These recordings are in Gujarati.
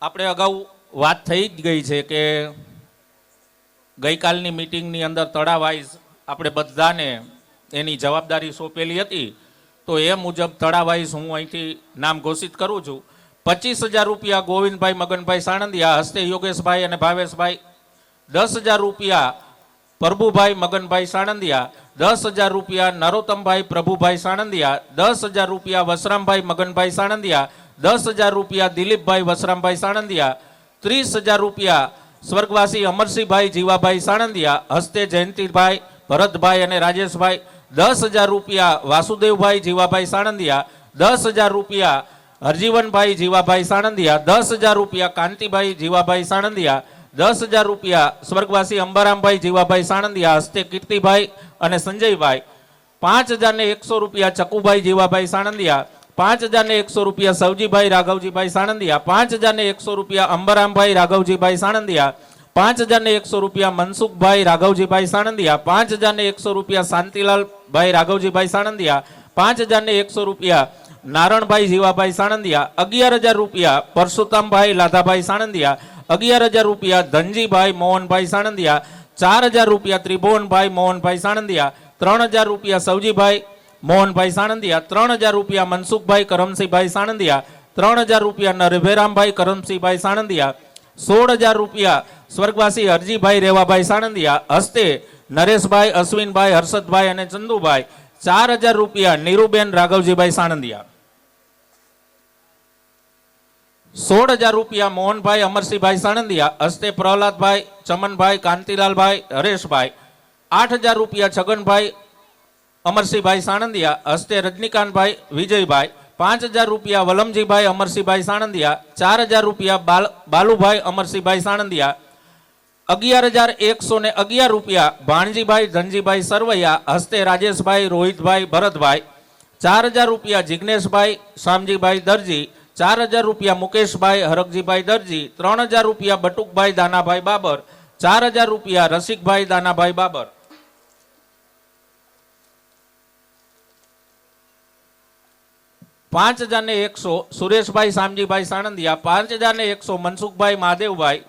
આપણે અગાઉ વાત થઈ જ ગઈ છે કે ગઈકાલની મિટિંગની અંદર તળાવાઇઝ આપણે બધાને એની જવાબદારી સોંપેલી હતી. તો એ મુજબ તળાવાઇઝ હું અહીંથી નામ ઘોષિત કરું છું. 25,000 રૂપિયા ગોવિંદભાઈ મગનભાઈ સાણંદિયા હસ્તે યોગેશભાઈ અને ભાવેશભાઈ. 10,000 રૂપિયા પ્રભુભાઈ મગનભાઈ સાણંદિયા. 10,000 રૂપિયા નરોત્તમભાઈ પ્રભુભાઈ સાણંદિયા. 10,000 રૂપિયા વસરામભાઈ મગનભાઈ સાણંદિયા. 10,000 રૂપિયા દિલીપભાઈ વસરામભાઈ સાણંદિયા. 30,000 રૂપિયા સ્વર્ગવાસી અમરસિંહભાઈ જીવાભાઈ સાણંદિયા હસ્તે જયંતિભાઈ ભરતભાઈ અને રાજેશભાઈ. 10,000 રૂપિયા વાસુદેવભાઈ જીવાભાઈ સાણંદિયા. 10,000 રૂપિયા હરજીવનભાઈ જીવાભાઈ સાણંદિયા. 10,000 રૂપિયા કાંતિભાઈ જીવાભાઈ સાણંદિયા. 10,000 રૂપિયા સ્વર્ગવાસી અંબારામભાઈ જીવાભાઈ સાણંદિયા હસ્તે કીર્તિભાઈ અને સંજયભાઈ. 5,100 રૂપિયા ચકુભાઈ જીવાભાઈ સાણંદિયા. 5,100 રૂપિયા સવજીભાઈ રાઘવજીભાઈ સાણંદિયા. 5,100 રૂપિયા અંબારામભાઈ રાઘવજીભાઈ સાણંદિયા. 5,100 રૂપિયા મનસુખભાઈ રાઘવજીભાઈ સાણંદિયા. 5,100 રૂપિયા શાંતિલાલભાઈ રાઘવજીભાઈ સાણંદિયા. 5,100 રૂપિયા નારણભાઈ જીવાભાઈ સાણંદિયા. 11,000 રૂપિયા પરશુતામભાઈ લાધાભાઈ સાણંદિયા. 11,000 રૂપિયા ધનજીભાઈ મોહનભાઈ સાણંદિયા. 4,000 રૂપિયા ત્રિભુવનભાઈ મોહનભાઈ સાણંદિયા. 3,000 રૂપિયા સવજીભાઈ મોહનભાઈ સાણંદિયા. 3,000 રૂપિયા મનસુખભાઈ કરમસિંહભાઈ સાણંદિયા. 3,000 રૂપિયા નરભેરામભાઈ કરમસિંહભાઈ સાણંદિયા. 16,000 રૂપિયા સ્વર્ગવાસી હરજીભાઈ રેવાભાઈ સાણંદિયા હસ્તે નરેશભાઈ અશ્વિનભાઈ હર્ષદભાઈ અને ચંદુભાઈ. 4,000 રૂપિયા નીરુબેન રાઘવજીભાઈ સાણંદિયા. 16,000 રૂપિયા મોહનભાઈ અમરસિંહભાઈ સાણંદિયા હસ્તે પ્રહલાદભાઈ ચમનભાઈ કાંતિલાલભાઈ હરેશભાઈ. 8,000 રૂપિયા છગનભાઈ અમરસિંહભાઈ સાણંદિયા હસ્તે રજનીકાંતભાઈ વિજયભાઈ. 5,000 રૂપિયા વલમજીભાઈ અમરસિંહભાઈ સાણંદિયા. 4,000 રૂપિયા બાલુભાઈ અમરસિંહભાઈ સાણંદિયા. 11,111 રૂપિયા ભાણજીભાઈ ધનજીભાઈ સરવૈયા હસ્તે રાજેશભાઈ રોહિતભાઈ ભરતભાઈ. 4,000 રૂપિયા જિગ્નેશભાઈ શામજીભાઈ દરજી. 4,000 રૂપિયા મુકેશભાઈ હરકજીભાઈ દરજી. 3,000 રૂપિયા બટુકભાઈ દાનાભાઈ બાબર. 4,000 રૂપિયા રસિકભાઈ દાનાભાઈ બાબર. 5,100 સુરેશભાઈ શામજીભાઈ સાણંદિયા. 5,100 મનસુખભાઈ મહાદેવભાઈ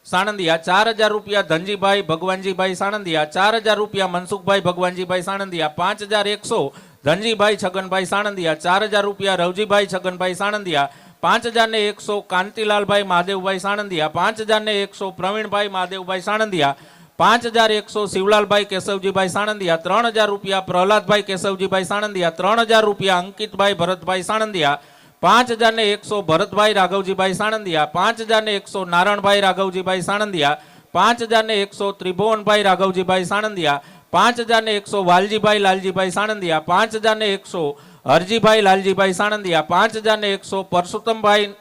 સાણંદિયા. 4,000 રૂપિયા ધનજીભાઈ ભગવાનજીભાઈ સાણંદિયા. 4,000 રૂપિયા મનસુખભાઈ ભગવાનજીભાઈ સાણંદિયા. 5,100 ધનજીભાઈ છગનભાઈ સાણંદિયા. 4,000 રૂપિયા રવજીભાઈ છગનભાઈ સાણંદિયા. 5,100 કાંતિલાલભાઈ મહાદેવભાઈ સાણંદિયા. 5,100 પ્રવીણભાઈ મહાદેવભાઈ સાણંદિયા. 5,100 શિવલાલભાઈ કેશવજીભાઈ સાણંદિયા. 3,000 રૂપિયા પ્રહલાદભાઈ કેશવજીભાઈ સાણંદિયા. 3,000 રૂપિયા અંકિતભાઈ ભરતભાઈ સાણંદિયા. 5,100 ભરતભાઈ રાઘવજીભાઈ સાણંદિયા. 5,100 નારણભાઈ રાઘવજીભાઈ સાણંદિયા. 5,100 ત્રિભુવનભાઈ રાઘવજીભાઈ સાણંદિયા. 5,100 વાલજીભાઈ લાલજીભાઈ સાણંદિયા. 5,100 હરજીભાઈ લાલજીભાઈ સાણંદિયા. 5,100 પરશુત્તમભાઈ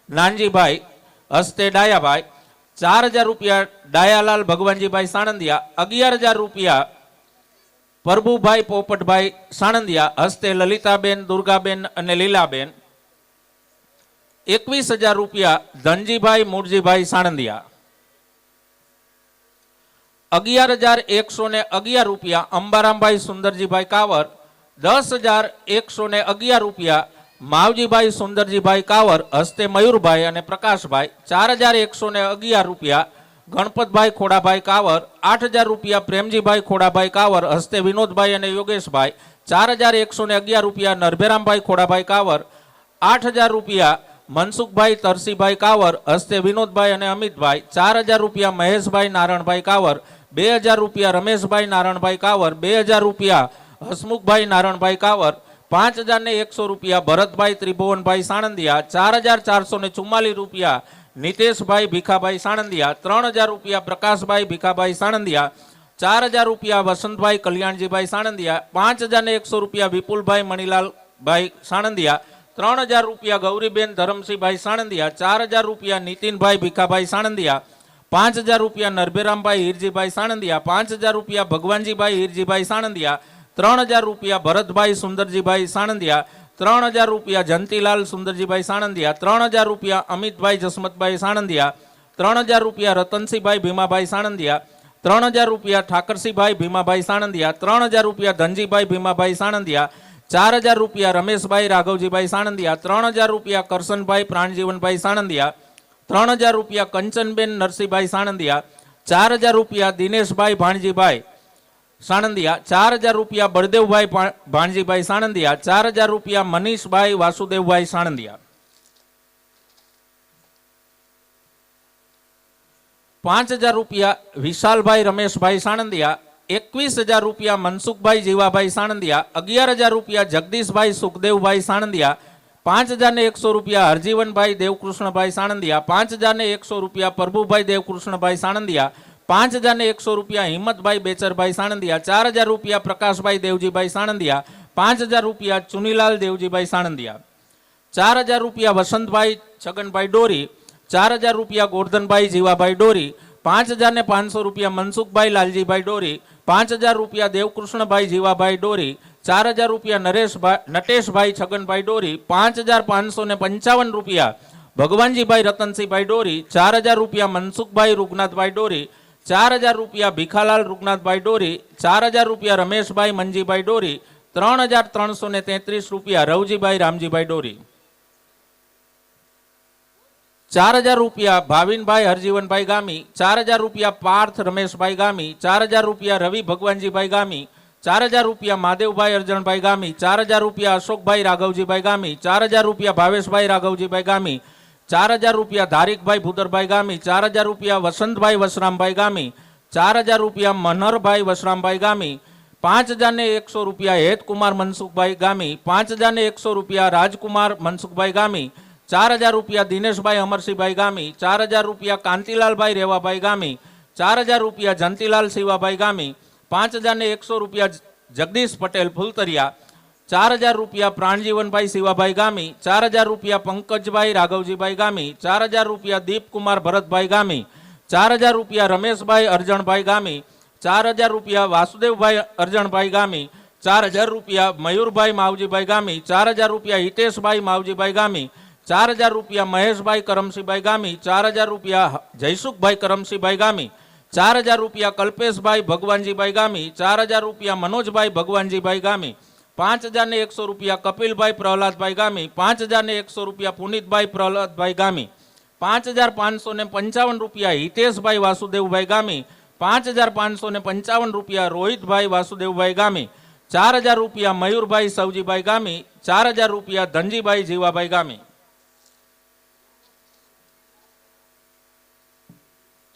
નાનજીભાઈ હસ્તે ડાયાભાઈ. 4,000 રૂપિયા ડાયાલાલ ભગવાનજીભાઈ સાણંદિયા. 11,000 રૂપિયા પ્રભુભાઈ પોપટભાઈ સાણંદિયા હસ્તે લલિતાબેન દુર્ગાબેન અને લીલાબેન. 21,000 રૂપિયા ધનજીભાઈ મૂળજીભાઈ સાણંદિયા. 11,111 રૂપિયા અંબારામભાઈ સુંદરજીભાઈ કાવર. 10,111 રૂપિયા માવજીભાઈ સુંદરજીભાઈ કાવર હસ્તે મયુરભાઈ અને પ્રકાશભાઈ. 4,111 રૂપિયા ગણપતભાઈ ખોડાભાઈ કાવર. 8,000 રૂપિયા પ્રેમજીભાઈ ખોડાભાઈ કાવર હસ્તે વિનોદભાઈ અને યોગેશભાઈ. 4,111 રૂપિયા નરભેરામભાઈ ખોડાભાઈ કાવર. 8,000 રૂપિયા મનસુખભાઈ તરસીભાઈ કાવર હસ્તે વિનોદભાઈ અને અમિતભાઈ. 4,000 રૂપિયા મહેશભાઈ નારણભાઈ કાવર. 2,000 રૂપિયા રમેશભાઈ નારણભાઈ કાવર. 2,000 રૂપિયા હસમુખભાઈ નારણભાઈ કાવર. 5,100 રૂપિયા ભરતભાઈ ત્રિભુવનભાઈ સાણંદિયા. 4,444 રૂપિયા નિતેશભાઈ ભીખાભાઈ સાણંદિયા. 3,000 રૂપિયા પ્રકાશભાઈ ભીખાભાઈ સાણંદિયા. 4,000 રૂપિયા વસંતભાઈ કલ્યાણજીભાઈ સાણંદિયા. 5,100 રૂપિયા વિપુલભાઈ મણીલાલભાઈ સાણંદિયા. 3,000 રૂપિયા ગૌરીબેન ધરમસિંહભાઈ સાણંદિયા. 4,000 રૂપિયા નીતિનભાઈ ભીખાભાઈ સાણંદિયા. 5,000 રૂપિયા નરભેરામભાઈ હીરજીભાઈ સાણંદિયા. 5,000 રૂપિયા ભગવાનજીભાઈ હીરજીભાઈ સાણંદિયા. 3,000 રૂપિયા ભરતભાઈ સુંદરજીભાઈ સાણંદિયા. 3,000 રૂપિયા જંતીલાલ સુંદરજીભાઈ સાણંદિયા. 3,000 રૂપિયા અમિતભાઈ જસમતભાઈ સાણંદિયા. 3,000 રૂપિયા રતનસિંહભાઈ ભીમાભાઈ સાણંદિયા. 3,000 રૂપિયા ઠાકરસિંહભાઈ ભીમાભાઈ સાણંદિયા. 3,000 રૂપિયા ધનજીભાઈ ભીમાભાઈ સાણંદિયા. 4,000 રૂપિયા રમેશભાઈ રાઘવજીભાઈ સાણંદિયા. 3,000 રૂપિયા કરશનભાઈ પ્રાણજીવનભાઈ સાણંદિયા. 3000 રૂપિયા કંચનબેન નરસિંહભાઈ સાણંદિયા, 4000 રૂપિયા દિનેશભાઈ ભાણજીભાઈ સાણંદિયા, 4000 રૂપિયા બળદેવભાઈ ભાણજીભાઈ સાણંદિયા, 4000 રૂપિયા મનીષભાઈ વાસુદેવભાઈ સાણંદિયા, 5000 રૂપિયા વિશાલભાઈ રમેશભાઈ સાણંદિયા, 21000 રૂપિયા મનસુખભાઈ જીવાભાઈ સાણંદિયા, 11000 રૂપિયા જગદીશભાઈ સુખદેવભાઈ સાણંદિયા, 5100 રૂપિયા હરજીવનભાઈ દેવકૃષ્ણભાઈ સાણંદિયા, 5100 રૂપિયા પ્રભુભાઈ દેવકૃષ્ણભાઈ સાણંદિયા, 5100 રૂપિયા હિંમતભાઈ બેચરભાઈ સાણંદિયા, 4000 રૂપિયા પ્રકાશભાઈ દેવજીભાઈ સાણંદિયા, 5000 રૂપિયા ચુનીલાલ દેવજીભાઈ સાણંદિયા, 4000 રૂપિયા વસંતભાઈ છગનભાઈ ડોરી, 4000 રૂપિયા ગોરધનભાઈ જીવાભાઈ ડોરી, 5500 રૂપિયા મનસુખભાઈ લાલજીભાઈ ડોરી, 5000 રૂપિયા દેવકૃષ્ણભાઈ જીવાભાઈ ડોરી, 4000 રૂપિયા નટેશભાઈ છગનભાઈ ડોરી, 5555 રૂપિયા ભગવાનજીભાઈ રતનસિંહભાઈ ડોરી, 4000 રૂપિયા મનસુખભાઈ રૂગનાથભાઈ ડોરી, 4000 રૂપિયા ભીખાલાલ રૂગનાથભાઈ ડોરી, 4000 રૂપિયા રમેશભાઈ મંજીભાઈ ડોરી, 3333 રૂપિયા રવજીભાઈ રામજીભાઈ ડોરી, 4000 રૂપિયા ભાવિનભાઈ હરજીવનભાઈ ગામી, 4000 રૂપિયા પાર્થ રમેશભાઈ ગામી, 4000 રૂપિયા રવિ ભગવાનજીભાઈ ગામી, 4000 રૂપિયા મહાદેવભાઈ અર્જણભાઈ ગામી, 4000 રૂપિયા અશોકભાઈ રાઘવજીભાઈ ગામી, 4000 રૂપિયા ભાવેશભાઈ રાઘવજીભાઈ ગામી, 4000 રૂપિયા ધારીકભાઈ ભૂદરભાઈ ગામી, 4000 રૂપિયા વસંતભાઈ વસરામભાઈ ગામી, 4000 રૂપિયા મનહરભાઈ વસરામભાઈ ગામી, 5100 રૂપિયા હેતકુમાર મનસુખભાઈ ગામી, 5100 રૂપિયા રાજકુમાર મનસુખભાઈ ગામી, 4000 રૂપિયા દિનેશભાઈ અમરસિંહભાઈ ગામી, 4000 રૂપિયા કાંતિલાલભાઈ રેવાભાઈ ગામી, 4000 રૂપિયા જંતીલાલ શિવાભાઈ ગામી, 5100 રૂપિયા જગદીશ પટેલ ફૂલતરિયા, 4000 રૂપિયા પ્રાણજીવનભાઈ શિવાભાઈ ગામી, 4000 રૂપિયા પંકજભાઈ રાઘવજીભાઈ ગામી, 4000 રૂપિયા દીપકુમાર ભરતભાઈ ગામી, 4000 રૂપિયા રમેશભાઈ અરજણભાઈ ગામી, 4000 રૂપિયા વાસુદેવભાઈ અરજણભાઈ ગામી, 4000 રૂપિયા મયુરભાઈ માવજીભાઈ ગામી, 4000 રૂપિયા હિતેશભાઈ માવજીભાઈ ગામી, 4000 રૂપિયા મહેશભાઈ કરમસિંહભાઈ ગામી, 4000 રૂપિયા જયસુખભાઈ કરમસિંહભાઈ ગામી, 4000 રૂપિયા કલ્પેશભાઈ ભગવાનજીભાઈ ગામી, 4000 રૂપિયા મનોજભાઈ ભગવાનજીભાઈ ગામી, 5100 રૂપિયા કપિલભાઈ પ્રહલાદભાઈ ગામી, 5100 રૂપિયા પુનિતભાઈ પ્રહલાદભાઈ ગામી, 5555 રૂપિયા હિતેશભાઈ વાસુદેવભાઈ ગામી, 5555 રૂપિયા રોહિતભાઈ વાસુદેવભાઈ ગામી, 4000 રૂપિયા મયુરભાઈ સવજીભાઈ ગામી, 4000 રૂપિયા ધનજીભાઈ જીવાભાઈ ગામી,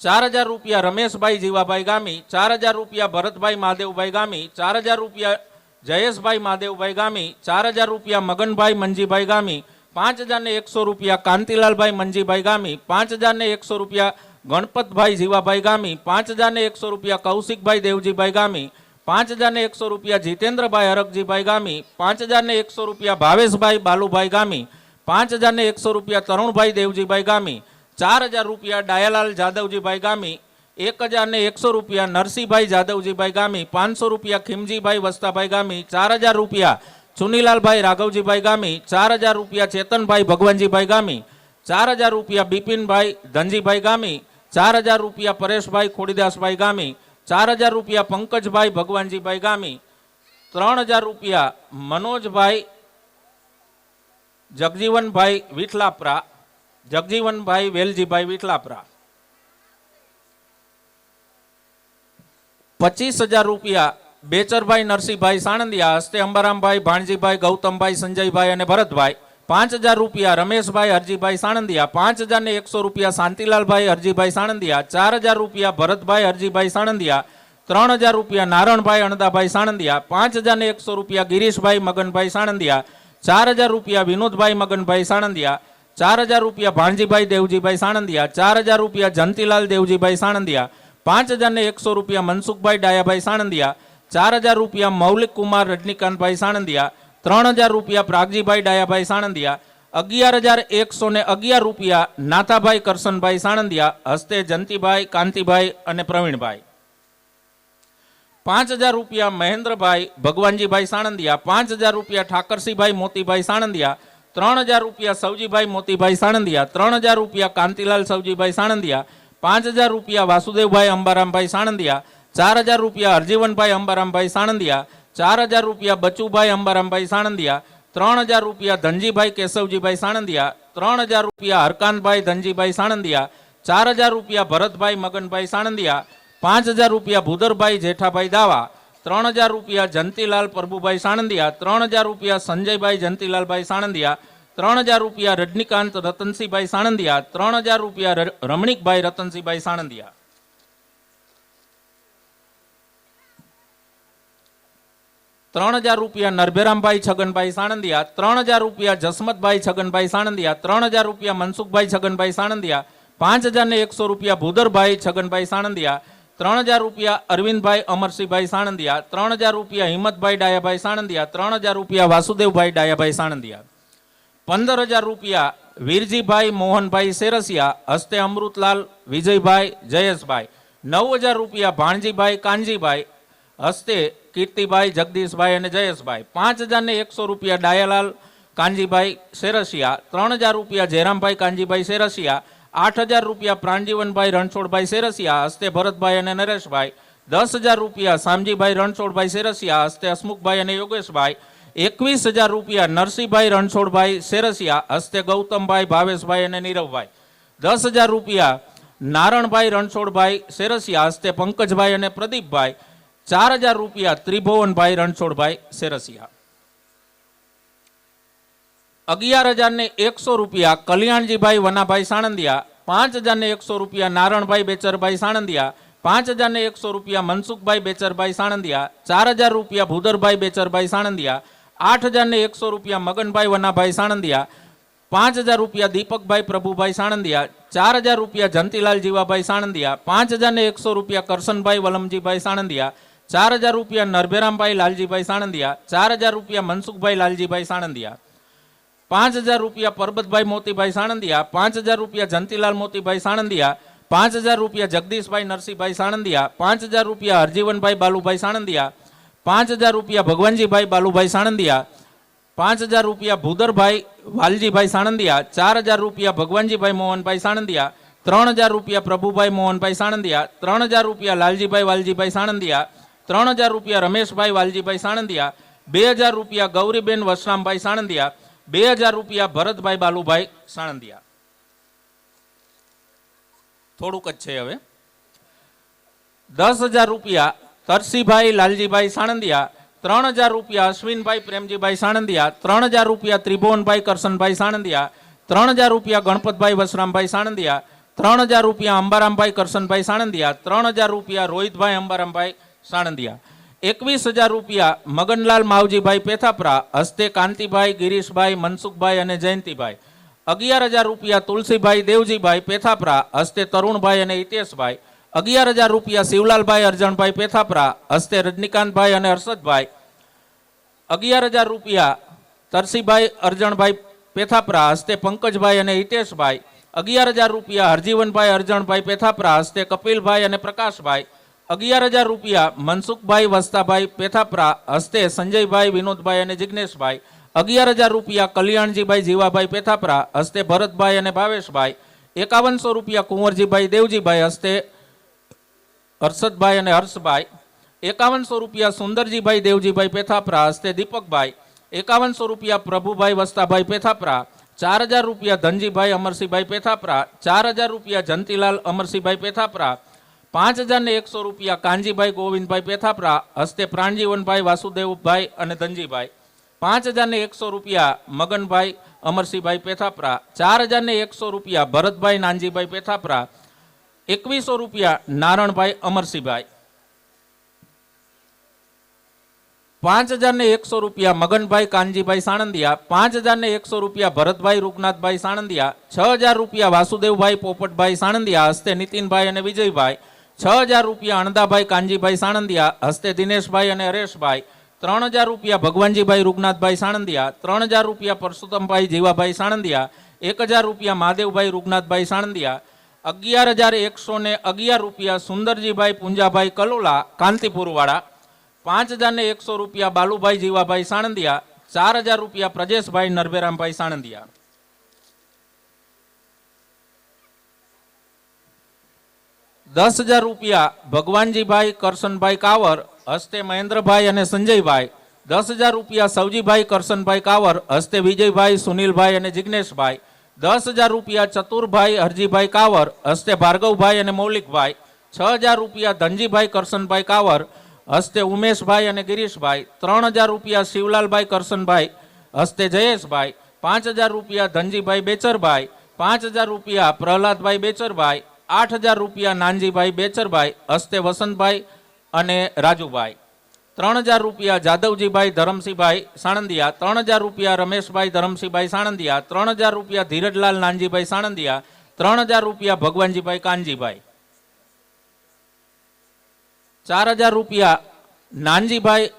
4000 રૂપિયા રમેશભાઈ જીવાભાઈ ગામી, 4000 રૂપિયા ભરતભાઈ મહાદેવભાઈ ગામી, 4000 રૂપિયા જયેશભાઈ મહાદેવભાઈ ગામી, 4000 રૂપિયા મગનભાઈ મંજીભાઈ ગામી, 5100 રૂપિયા કાંતિલાલભાઈ મંજીભાઈ ગામી, 5100 રૂપિયા ગણપતભાઈ જીવાભાઈ ગામી, 5100 રૂપિયા કૌશિકભાઈ દેવજીભાઈ ગામી, 5100 રૂપિયા જીતેન્દ્રભાઈ હરકજીભાઈ ગામી, 5100 રૂપિયા ભાવેશભાઈ બાલુભાઈ ગામી, 5100 રૂપિયા તરુણભાઈ દેવજીભાઈ ગામી, 4000 રૂપિયા ડાયાલાલ જાદવજીભાઈ ગામી, 1100 રૂપિયા નરસિંહભાઈ જાદવજીભાઈ ગામી, 500 રૂપિયા ખીમજીભાઈ વસ્તાભાઈ ગામી, 4000 રૂપિયા ચુનીલાલભાઈ રાઘવજીભાઈ ગામી, 4000 રૂપિયા ચેતનભાઈ ભગવાનજીભાઈ ગામી, 4000 રૂપિયા બિપિનભાઈ ધનજીભાઈ ગામી, 4000 રૂપિયા પરેશભાઈ ખોડીદાસભાઈ ગામી, 4000 રૂપિયા પંકજભાઈ ભગવાનજીભાઈ ગામી, 3000 રૂપિયા મનોજભાઈ જગજીવનભાઈ વિઠલાપરા, જગજીવનભાઈ વેલજીભાઈ વિઠલાપરા, 25000 રૂપિયા બેચરભાઈ નરસિંહભાઈ સાણંદિયા, હસ્તે અંબારામભાઈ ભાણજીભાઈ ગૌતમભાઈ સંજયભાઈ અને ભરતભાઈ, 5000 રૂપિયા રમેશભાઈ હરજીભાઈ સાણંદિયા, 5100 રૂપિયા શાંતિલાલભાઈ હરજીભાઈ સાણંદિયા, 4000 રૂપિયા ભરતભાઈ હરજીભાઈ સાણંદિયા, 3000 રૂપિયા નારણભાઈ અણદાભાઈ સાણંદિયા, 5100 રૂપિયા ગિરીશભાઈ મગનભાઈ સાણંદિયા, 4000 રૂપિયા વિનોદભાઈ મગનભાઈ સાણંદિયા, 4000 રૂપિયા ભાણજીભાઈ દેવજીભાઈ સાણંદિયા, 4000 રૂપિયા જંતીલાલ દેવજીભાઈ સાણંદિયા, 5100 રૂપિયા મનસુખભાઈ ડાયાભાઈ સાણંદિયા, 4000 રૂપિયા મૌલિક કુમાર રજનીકાંતભાઈ સાણંદિયા, 3000 રૂપિયા પ્રાગજીભાઈ ડાયાભાઈ સાણંદિયા, 11111 રૂપિયા નાથાભાઈ કરશનભાઈ સાણંદિયા, હસ્તે જંતીભાઈ કાંતિભાઈ અને પ્રવીણભાઈ, 5000 રૂપિયા મહેન્દ્રભાઈ ભગવાનજીભાઈ સાણંદિયા, 5000 રૂપિયા ઠાકરસિંહભાઈ મોતીભાઈ સાણંદિયા, 3000 રૂપિયા સવજીભાઈ મોતીભાઈ સાણંદિયા, 3000 રૂપિયા કાંતિલાલ સવજીભાઈ સાણંદિયા, 5000 રૂપિયા વાસુદેવભાઈ અંબારામભાઈ સાણંદિયા, 4000 રૂપિયા હરજીવનભાઈ અંબારામભાઈ સાણંદિયા, 4000 રૂપિયા બચુભાઈ અંબારામભાઈ સાણંદિયા, 3000 રૂપિયા ધનજીભાઈ કેશવજીભાઈ સાણંદિયા, 3000 રૂપિયા હરકાંતભાઈ ધનજીભાઈ સાણંદિયા, 4000 રૂપિયા ભરતભાઈ મગનભાઈ સાણંદિયા, 5000 રૂપિયા ભૂદરભાઈ જેઠાભાઈ દાવા, 3000 રૂપિયા જંતીલાલ પ્રભુભાઈ સાણંદિયા, 3000 રૂપિયા સંજયભાઈ જંતીલાલભાઈ સાણંદિયા, 3000 રૂપિયા રજનીકાંત રતનસિંહભાઈ સાણંદિયા, 3000 રૂપિયા રમણીકભાઈ રતનસિંહભાઈ સાણંદિયા, 3000 રૂપિયા નરભેરામભાઈ છગનભાઈ સાણંદિયા, 3000 રૂપિયા જસમતભાઈ છગનભાઈ સાણંદિયા, 3000 રૂપિયા મનસુખભાઈ છગનભાઈ સાણંદિયા, 5100 રૂપિયા ભૂદરભાઈ છગનભાઈ સાણંદિયા, 3000 રૂપિયા અરવિંદભાઈ અમરસિંહભાઈ સાણંદિયા, 3000 રૂપિયા હિંમતભાઈ ડાયાભાઈ સાણંદિયા, 3000 રૂપિયા વાસુદેવભાઈ ડાયાભાઈ સાણંદિયા, 15000 રૂપિયા વીરજીભાઈ મોહનભાઈ સેરસિયા, હસ્તે અમૃતલાલ વિજયભાઈ જયેશભાઈ, 9000 રૂપિયા ભાણજીભાઈ કાનજીભાઈ, હસ્તે કીર્તિભાઈ જગદીશભાઈ અને જયેશભાઈ, 5100 રૂપિયા ડાયાલાલ કાનજીભાઈ સેરસિયા, 3000 રૂપિયા જયરામભાઈ કાનજીભાઈ સેરસિયા, 8000 રૂપિયા પ્રાણજીવનભાઈ રણછોડભાઈ સેરસિયા, હસ્તે ભરતભાઈ અને નરેશભાઈ, 10000 રૂપિયા શામજીભાઈ રણછોડભાઈ સેરસિયા, હસ્તે હસમુખભાઈ અને યોગેશભાઈ, 21000 રૂપિયા નરસિંહભાઈ રણછોડભાઈ સેરસિયા, હસ્તે ગૌતમભાઈ ભાવેશભાઈ અને નીરવભાઈ, 10000 રૂપિયા નારણભાઈ રણછોડભાઈ સેરસિયા, હસ્તે પંકજભાઈ અને પ્રદીપભાઈ, 4000 રૂપિયા ત્રિભુવનભાઈ રણછોડભાઈ સેરસિયા, 11100 રૂપિયા કલ્યાણજીભાઈ વનાભાઈ સાણંદિયા, 5100 રૂપિયા નારણભાઈ બેચરભાઈ સાણંદિયા, 5100 રૂપિયા મનસુખભાઈ બેચરભાઈ સાણંદિયા, 4000 રૂપિયા ભૂદરભાઈ બેચરભાઈ સાણંદિયા, 8100 રૂપિયા મગનભાઈ વનાભાઈ સાણંદિયા, 5000 રૂપિયા દીપકભાઈ પ્રભુભાઈ સાણંદિયા, 4000 રૂપિયા જંતીલાલ જીવાભાઈ સાણંદિયા, 5100 રૂપિયા કરશનભાઈ વલમજીભાઈ સાણંદિયા, 4000 રૂપિયા નરભેરામભાઈ લાલજીભાઈ સાણંદિયા, 4000 રૂપિયા મનસુખભાઈ લાલજીભાઈ સાણંદિયા, 5000 રૂપિયા પરબતભાઈ મોતીભાઈ સાણંદિયા, 5000 રૂપિયા જંતીલાલ મોતીભાઈ સાણંદિયા, 5000 રૂપિયા જગદીશભાઈ નરસિંહભાઈ સાણંદિયા, 5000 રૂપિયા હરજીવનભાઈ બાલુભાઈ સાણંદિયા, 5000 રૂપિયા ભગવાનજીભાઈ બાલુભાઈ સાણંદિયા, 5000 રૂપિયા ભૂદરભાઈ વાલજીભાઈ સાણંદિયા, 4000 રૂપિયા ભગવાનજીભાઈ મોહનભાઈ સાણંદિયા, 3000 રૂપિયા પ્રભુભાઈ મોહનભાઈ સાણંદિયા, 3000 રૂપિયા લાલજીભાઈ વાલજીભાઈ સાણંદિયા, 3000 રૂપિયા રમેશભાઈ વાલજીભાઈ સાણંદિયા, 2000 રૂપિયા ગૌરીબેન વસરામભાઈ સાણંદિયા, 2000 રૂપિયા ભરતભાઈ બાલુભાઈ સાણંદિયા. થોડુંક જ છે હવે. 10000 રૂપિયા તરસીભાઈ લાલજીભાઈ સાણંદિયા, 3000 રૂપિયા અશ્વિનભાઈ પ્રેમજીભાઈ સાણંદિયા, 3000 રૂપિયા ત્રિભુવનભાઈ કરશનભાઈ સાણંદિયા, 3000 રૂપિયા ગણપતભાઈ વસરામભાઈ સાણંદિયા, 3000 રૂપિયા અંબારામભાઈ કરશનભાઈ સાણંદિયા, 3000 રૂપિયા રોહિતભાઈ અંબારામભાઈ સાણંદિયા, 21000 રૂપિયા મગનલાલ માવજીભાઈ પેથાપરા, હસ્તે કાંતિભાઈ ગિરીશભાઈ મનસુખભાઈ અને જયંતિભાઈ, 11000 રૂપિયા તુલસીભાઈ દેવજીભાઈ પેથાપરા, હસ્તે તરુણભાઈ અને હિતેશભાઈ, 11000 રૂપિયા શિવલાલભાઈ અરજણભાઈ પેથાપરા, હસ્તે રજનીકાંતભાઈ અને હર્ષદભાઈ, 11000 રૂપિયા તરસીભાઈ અરજણભાઈ પેથાપરા, હસ્તે પંકજભાઈ અને હિતેશભાઈ, 11000 રૂપિયા હરજીવનભાઈ અરજણભાઈ પેથાપરા, હસ્તે કપિલભાઈ અને પ્રકાશભાઈ, 11000 રૂપિયા મનસુખભાઈ વસ્તાભાઈ પેથાપરા, હસ્તે સંજયભાઈ વિનોદભાઈ અને જિગ્નેશભાઈ, 11000 રૂપિયા કલ્યાણજીભાઈ જીવાભાઈ પેથાપરા, હસ્તે ભરતભાઈ અને ભાવેશભાઈ, 5100 રૂપિયા કુંવરજીભાઈ દેવજીભાઈ, હસ્તે હર્ષદભાઈ અને હર્ષભાઈ, 5100 રૂપિયા સુંદરજીભાઈ દેવજીભાઈ પેથાપરા, હસ્તે દીપકભાઈ, 5100 રૂપિયા પ્રભુભાઈ વસ્તાભાઈ પેથાપરા, 4000 રૂપિયા ધનજીભાઈ અમરસિંહભાઈ પેથાપરા, 4000 રૂપિયા જંતીલાલ અમરસિંહભાઈ પેથાપરા, 5100 રૂપિયા કાનજીભાઈ ગોવિંદભાઈ પેથાપરા, હસ્તે પ્રાણજીવનભાઈ વાસુદેવભાઈ અને ધનજીભાઈ, 5100 રૂપિયા મગનભાઈ અમરસિંહભાઈ પેથાપરા, 4100 રૂપિયા ભરતભાઈ નાનજીભાઈ પેથાપરા, 2100 રૂપિયા નારણભાઈ અમરસિંહભાઈ, 5100 રૂપિયા મગનભાઈ કાનજીભાઈ સાણંદિયા, 5100 રૂપિયા ભરતભાઈ રૂપનાથભાઈ સાણંદિયા, 6000 રૂપિયા વાસુદેવભાઈ પોપટભાઈ સાણંદિયા, હસ્તે નીતિનભાઈ અને વિજયભાઈ, 6000 રૂપિયા અણદાભાઈ કાનજીભાઈ સાણંદિયા, હસ્તે દિનેશભાઈ અને હરેશભાઈ, 3000 રૂપિયા ભગવાનજીભાઈ રૂગનાથભાઈ સાણંદિયા, 3000 રૂપિયા પરસોત્તમભાઈ જીવાભાઈ સાણંદિયા, 1000 રૂપિયા મહાદેવભાઈ રૂગનાથભાઈ સાણંદિયા, 11111 રૂપિયા સુંદરજીભાઈ પુંજાભાઈ કલોલા કાંતિપુરવાળા, 5100 રૂપિયા બાલુભાઈ જીવાભાઈ સાણંદિયા, 4000 રૂપિયા પ્રજેશભાઈ નરભેરામભાઈ સાણંદિયા. ₹10000 રૂપિયા ભગવાનજીભાઈ કરશનભાઈ કાવર, હસ્તે મહેન્દ્રભાઈ અને સંજયભાઈ, 10,000 રૂપિયા સવજીભાઈ કરશનભાઈ કાવર હસ્તે વિજયભાઈ સુનિલભાઈ અને જિગ્નેશભાઈ. 10,000 રૂપિયા ચતુરભાઈ હરજીભાઈ કાવર હસ્તે ભાર્ગવભાઈ અને મૌલિકભાઈ. 6,000 રૂપિયા ધનજીભાઈ કરશનભાઈ કાવર હસ્તે ઉમેશભાઈ અને ગિરીશભાઈ. 3,000 રૂપિયા શિવલાલભાઈ કરશનભાઈ હસ્તે જયેશભાઈ. 5,000 રૂપિયા ધનજીભાઈ બેચરભાઈ. 5,000 રૂપિયા પ્રહલાદભાઈ બેચરભાઈ. 8,000 રૂપિયા નાનજીભાઈ બેચરભાઈ હસ્તે વસંતભાઈ અને રાજુભાઈ. 3,000 રૂપિયા જાદવજીભાઈ ધરમસિંહભાઈ સાણંદિયા. 3,000 રૂપિયા રમેશભાઈ ધરમસિંહભાઈ સાણંદિયા. 3,000 રૂપિયા ધીરજલાલ નાનજીભાઈ સાણંદિયા. 3,000 રૂપિયા ભગવાનજીભાઈ કાનજીભાઈ. 4,000 રૂપિયા નાનજીભાઈ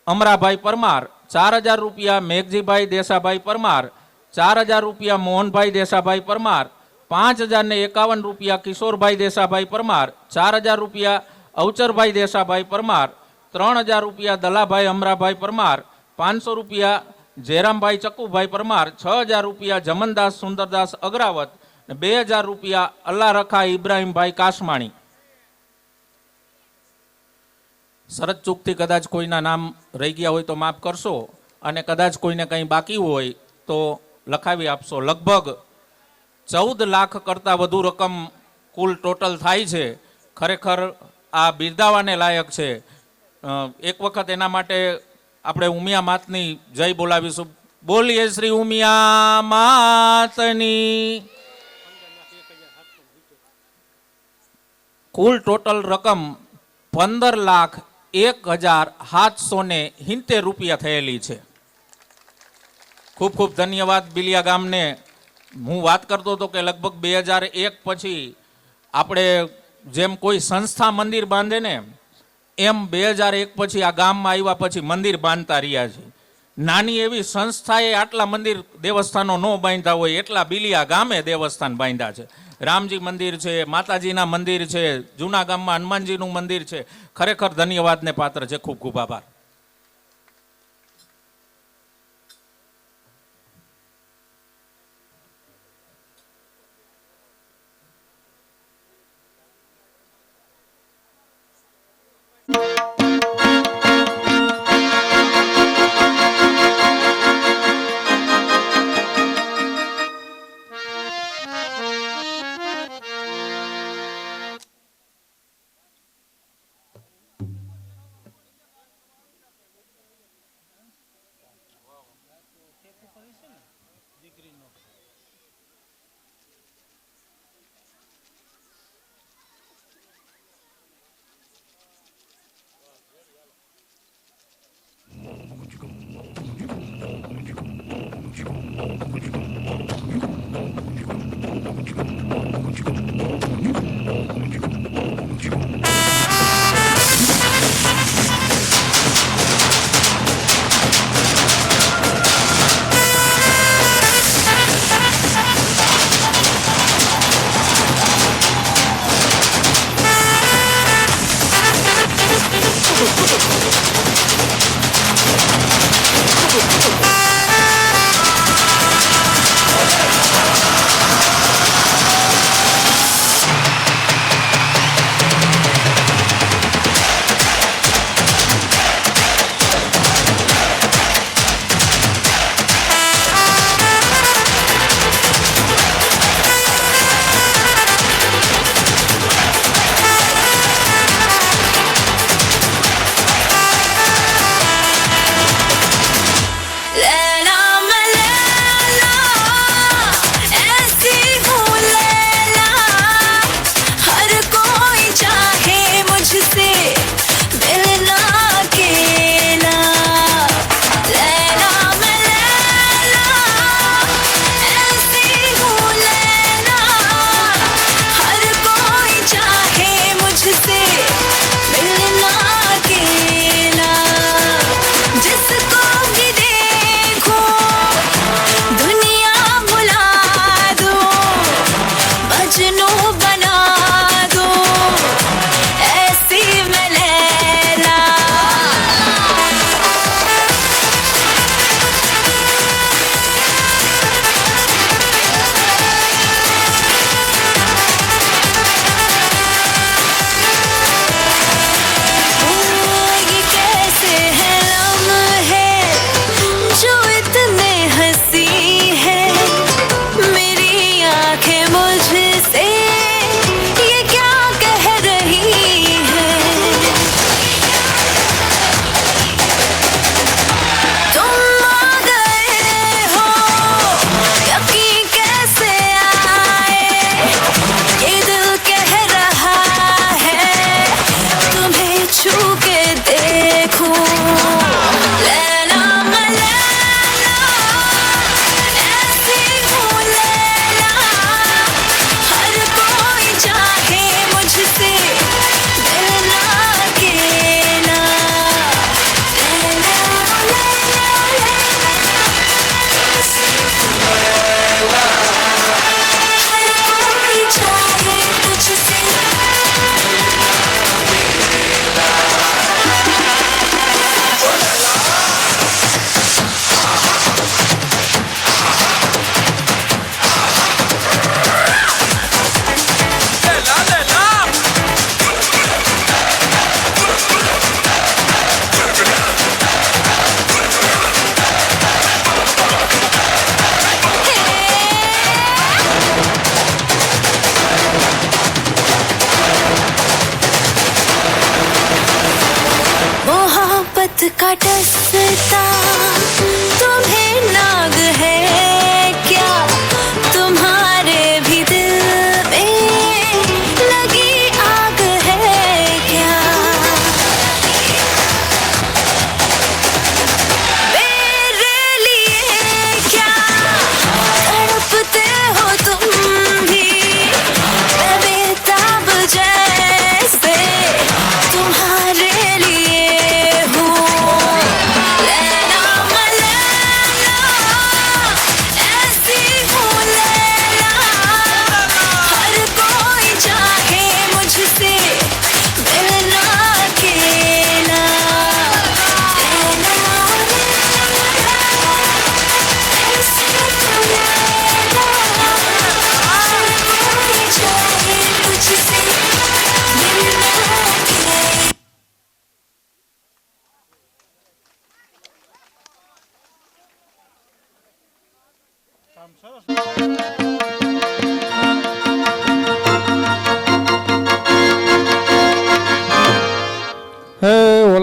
અમરાભાઈ પરમાર. 4,000 રૂપિયા મેઘજીભાઈ દેસાભાઈ પરમાર. 4,000 રૂપિયા મોહનભાઈ દેસાભાઈ પરમાર. 5,051 રૂપિયા કિશોરભાઈ દેસાભાઈ પરમાર. 4,000 રૂપિયા અવચરભાઈ દેસાભાઈ પરમાર. 3,000 રૂપિયા દલાભાઈ અમરાભાઈ પરમાર. 500 રૂપિયા જયરામભાઈ ચક્કુભાઈ પરમાર. 6,000 રૂપિયા જમનદાસ સુંદરદાસ અગ્રાવત. 2,000 રૂપિયા અલ્લા રખા ઇબ્રાહીમભાઈ કાશમાણી. શરત ચૂકથી કદાચ કોઈના નામ રહી ગયા હોય તો માફ કરશો, અને કદાચ કોઈને કંઈ બાકી હોય તો લખાવી આપશો. લગભગ 14 લાખ કરતાં વધુ રકમ કુલ ટોટલ થાય છે. ખરેખર આ બિરદાવાને લાયક છે. એક વખત એના માટે આપણે ઉમિયા માતની જય બોલાવીશું. બોલીએ શ્રી ઉમિયા માતની. કુલ ટોટલ રકમ 15,01,770 રૂપિયા થયેલી છે. ખૂબ ખૂબ ધન્યવાદ બિલિયા ગામને. હું વાત કરતો હતો કે લગભગ 2001 પછી આપણે જેમ કોઈ સંસ્થા મંદિર બાંધે ને એમ 2001 પછી આ ગામમાં આવ્યા પછી મંદિર બાંધતા રહ્યા છે. નાની એવી સંસ્થાએ આટલા મંદિર દેવસ્થાનો ન બાંધ્યા હોય એટલા બિલિયા ગામે દેવસ્થાન બાંધ્યા છે. રામજી મંદિર છે, માતાજીના મંદિર છે, જૂના ગામમાં હનુમાનજીનું મંદિર છે. ખરેખર ધન્યવાદને પાત્ર છે. ખૂબ ખૂબ આભાર.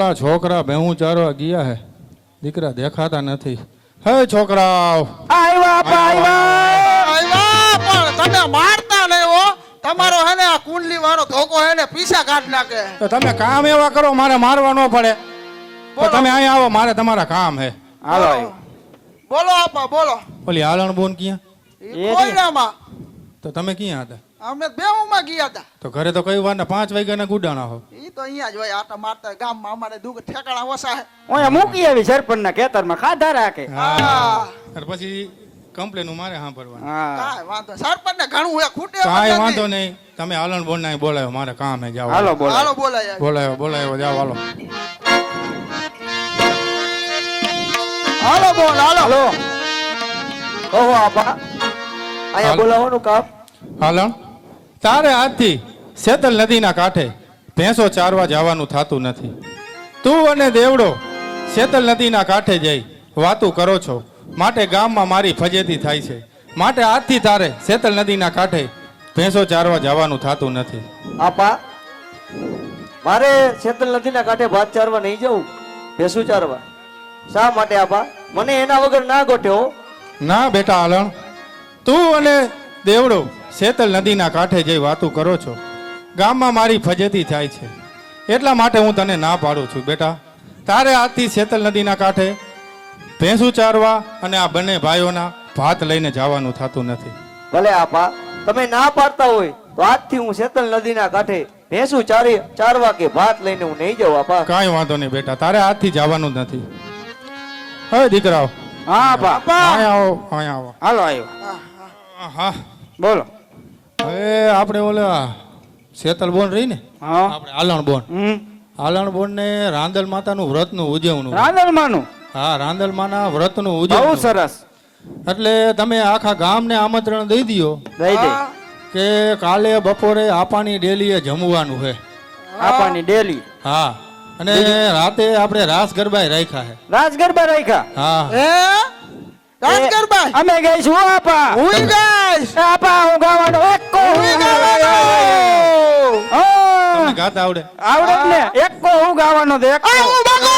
ઓલા છોકરા ભેહું ચારવા ગયા હે, દીકરા દેખાતા નથી. હે છોકરાઓ, આવ્યા આપા આવ્યા. આવ્યા પણ તમે મારતા નહીં હો. તમારો હે ને આ કુંડલી વાળો ધોકો હે ને પીસા કાઢ નાખે. તો તમે કામ એવા કરો, મારે મારવા ન પડે. તો તમે અહીંયા આવો, મારે તમારા કામ હે. હાલો આવ્યો. બોલો આપા બોલો. ઓલી હાલણ બોન ક્યાં? ઈ કોયડામાં. તો તમે ક્યાં હતા? અમે બેહુમાં ગયા હતા. તો ઘરે તો કઈ વાર ને 5 વાગ્યાના ગુડાણા હો. ઈ તો અહીંયા જ હોય આટા મારતા. ગામમાં અમારે દુઃખ ઠેકાણા ઓછા હે. ઓય મૂકી આવી સરપંચના ખેતરમાં ખાધા રાખે. હા. અને પછી કમ્પ્લેન મારે સાંભળવાનું. હા કાંઈ વાંધો સરપંચ ને ઘણું હે ખૂટે કાંઈ વાંધો નહીં. તમે હાલણ બોન ના બોલાયો, મારે કામ હે. જાઓ હાલો બોલો. હાલો બોલાય. બોલાયો જાઓ હાલો. હાલો બોલ હાલો. હાલો ઓહો આપા અહીંયા બોલાવવાનું કામ. હાલણ, તારે આજથી શેતલ નદીના કાંઠે ભેંસો ચારવા જવાનું થતું નથી. તું અને દેવડો શેતલ નદીના કાંઠે જઈ વાતું કરો છો, માટે ગામમાં મારી ફજેતી થાય છે. માટે આજથી તારે શેતલ નદીના કાંઠે ભેંસો ચારવા જવાનું થતું નથી. આપા મારે શેતલ નદીના કાંઠે ભાત ચારવા નહીં જવું, ભેંસું ચારવા. શા માટે આપા? મને એના વગર ના ગોઠ્યો. ના બેટા હાલણ, તું અને દેવડો શેતલ નદીના કાંઠે જઈ વાતું કરો છો, ગામમાં મારી ફજેતી થાય છે. એટલા માટે હું તને ના પાડું છું. બેટા, તારે આજથી શેતલ નદીના કાંઠે ભેંસું ચારવા અને આ બંને ભાઈઓના ભાત લઈને જવાનું થતું નથી. ભલે આપા, તમે ના પાડતા હોય તો આજથી હું શેતલ નદીના કાંઠે ભેંસું ચારવા કે ભાત લઈને હું નહીં જાઉં આપા. કાંઈ વાંધો નહીં બેટા, તારે આજથી જવાનું જ નથી. હવે દીકરાઓ હા આપા અહીંયા આવો, અહીંયા આવો. હાલો આવ્યો. હા, બોલો. હવે આપણે ઓલા શેતલ બોન રહી ને, હા આપણે હાલણ બોન, હાલણ બોન ને રાંદલ માતાનું વ્રતનું ઉજવણું. રાંદલમાનું. હા, રાંદલ માના વ્રતનું બહુ ઉજવણું. સરસ. એટલે તમે આખા ગામને આમંત્રણ દઈ દો દઈ દે. કે કાલે બપોરે આપાની ડેલીએ જમવાનું છે. આપાની ડેલી. હા, અને રાતે આપણે રાસ ગરબા રાખ્યા છે. રાસ ગરબા રાખ્યા. હા, હે રાજગરભાઈ અમે ગઈશું આપા. હુઈ ગઈશ. આપા હું ગાવાનો એક્કો. હુઈ ગાવાનો. તમને ગાતા આવડે? આવડે જ ને. એક્કો હું ગાવાનો તો એક્કો. આ હું બગો.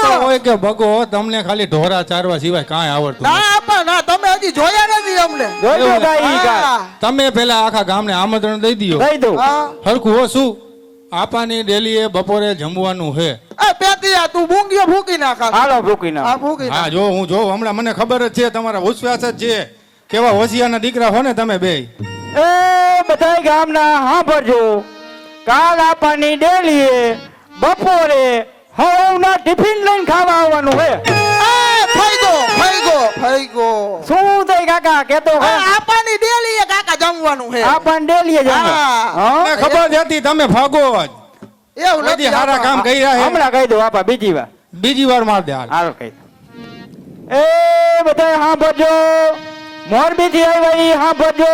તો હોય કે બગો, તમને ખાલી ઢોરા ચારવા સિવાય કાંઈ આવડતું ના નથી. આપા ના, તમે હજી જોયા નથી અમને. જોજો ગાઈ ગા. હા. તમે પેલા આખા ગામને આમંત્રણ દઈ દો. દઈ દઉં. હા. હરખું હો, શું આપાની ડેલીએ બપોરે જમવાનું છે. એ પેતિયા તું બુંગીઓ ફૂકી નાખા. હાલો ભૂકી આ ના. ફૂકી હા, નાખ. જો હું જો હમણાં મને ખબર જ છે, તમારા વિશ્વાસ જ છે કેવા હોશિયારના દીકરા હો ને તમે બે. એ બધાય ગામના સાંભળજો. કાલ આપાની ડેલીએ બપોરે હવના ટિફિન લઈને ખાવા આવવાનું છે. ફઈગો. શું થઈ કાકા કેતો હે? આપાની ડેલી એ કાકા જમવાનું છે. આપાની ડેલીએ જમવા. હા. હા? મને ખબર જ હતી તમે ભાગો જ. એવું બધી નથી સારા કામ આપા. કર્યા છે. હમણાં કહી દઉં આપા બીજી વાર. બીજી વાર માર દે હાલ. હાલો કહી દઉં. એ બધાય સાંભળજો. મોરબી થી આવ્યા ઈ સાંભળજો.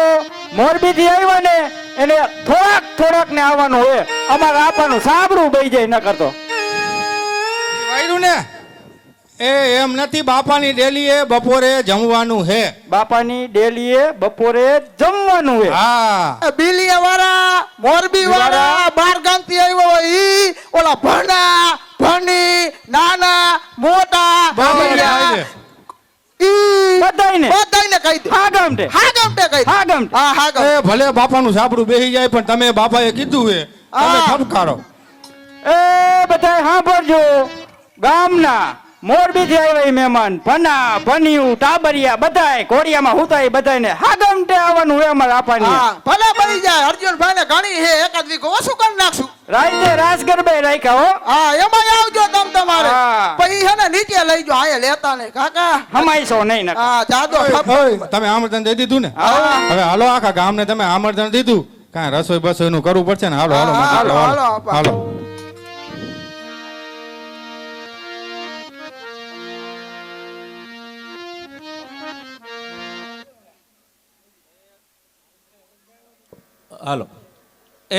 મોરબી થી આવ્યા ને એને થોડાક ને આવવાનું હોય. અમારા આપાનું સાંભળું બેઈ જાય ન કરતો. વાયરું ને એ એમ નથી, બાપાની ડેલીએ બપોરે જમવાનું છે. બાપાની ડેલીએ બપોરે જમવાનું હોય. હા, બિલિયા વાળા, મોરબી વાળા, બાર ગામ થી આવ્યો હોય ઈ, ઓલા ભણા, ભણી, નાના, મોટા, બરાબર. ઈ બધાયને બધાયને કહી દે. હા ગામઠે. હા ગમતે કહી દે. હા ગામઠે. હા હા ગમતે. એ ભલે બાપાનું સાબડું બેસી જાય, પણ તમે બાપાએ કીધું છે તમે હા. ઠપકારો. એ બધાય સાંભળજો. ગામના મોરબી થી આવ્યા ઈ મહેમાન ભના ભનિયું ટાબરિયા બધાય ઘોડિયામાં હુતાય બધાયને હા ગામઠે આવવાનું હોય અમારા આપાની. હા ભલે બની જાય. અર્જુનભાઈ ને ઘણી હે, એકાદ વીઘો ઓછું કરી નાખશું. રાતે રાસ ગરબે રાખ્યા હો. હા એમાં આવજો તમારે. હા. પછી હે ને નીચે લઈ જો, આયા લેતા નહીં કાકા. હમાઈશો નહીં નકર. હા જાદો ઓય, તમે આમંત્રણ દઈ દીધું ને? હા. હવે હાલો, આખા ગામને તમે આમંત્રણ દીધું, કાંઈ રસોઈ બસોઈ નું કરવું પડશે ને. હાલો હાલો હા, માતા, હાલો, હાલો હાલો, આપા. હાલો. હાલો.